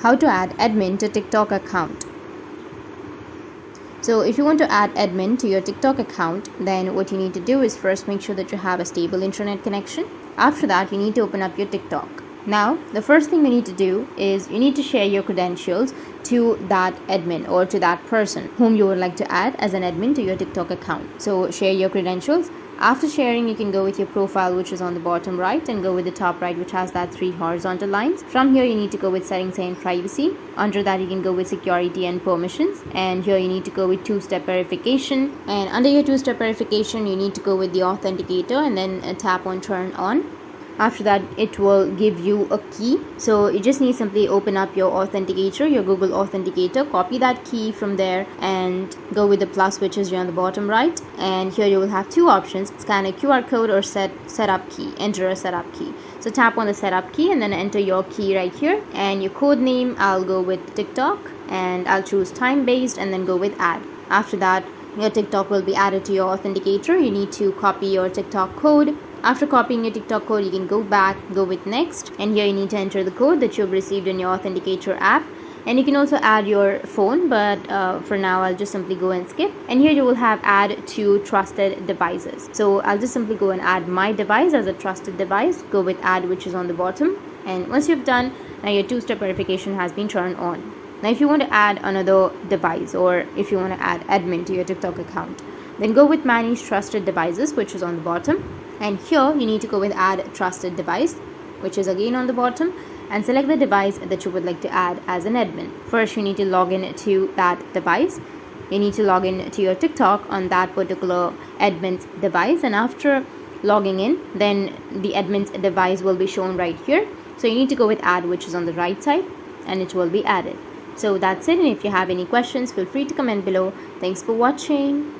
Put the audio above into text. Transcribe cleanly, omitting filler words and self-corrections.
how to add admin to TikTok account. So if you want to add admin to your TikTok account, then what you need to do is first make sure that you have a stable internet connection. After that, you need to open up your TikTok. Now, the first thing you need to do is you need to share your credentials to that admin or to that person whom you would like to add as an admin to your TikTok account. So share your credentials. After sharing, you can go with your profile, which is on the bottom right, and go with the top right, which has that 3 horizontal lines. From here, you need to go with settings and privacy. Under that, you can go with security and permissions. And here you need to go with two-step verification. And under your two-step verification, you need to go with the authenticator and then tap on turn on. After that, it will give you a key. So you just need simply open up your authenticator, your Google Authenticator, copy that key from there and go with the plus, which is on the bottom right. And here you will have two options: scan a QR code or setup key. Enter a setup key. So tap on the setup key and then enter your key right here. And your code name, I'll go with TikTok and I'll choose time based and then go with add. After that, your TikTok will be added to your authenticator. You need to copy your TikTok code. After copying your TikTok code, you can go back, go with next, and here you need to enter the code that you've received in your authenticator app. And you can also add your phone, but for now I'll just simply go and skip. And here you will have add to trusted devices. So I'll just simply go and add my device as a trusted device. Go with add, which is on the bottom. And once you've done, now your two-step verification has been turned on. Now if you want to add another device, or if you want to add admin to your TikTok account, then go with manage trusted devices, which is on the bottom. And here you need to go with add trusted device, which is again on the bottom, and select the device that you would like to add as an admin. First, you need to log in to that device. You need to log in to your TikTok on that particular admin's device, and after logging in, then the admin's device will be shown right here. So you need to go with add, which is on the right side, and it will be added. So that's it. And if you have any questions, feel free to comment below. Thanks for watching.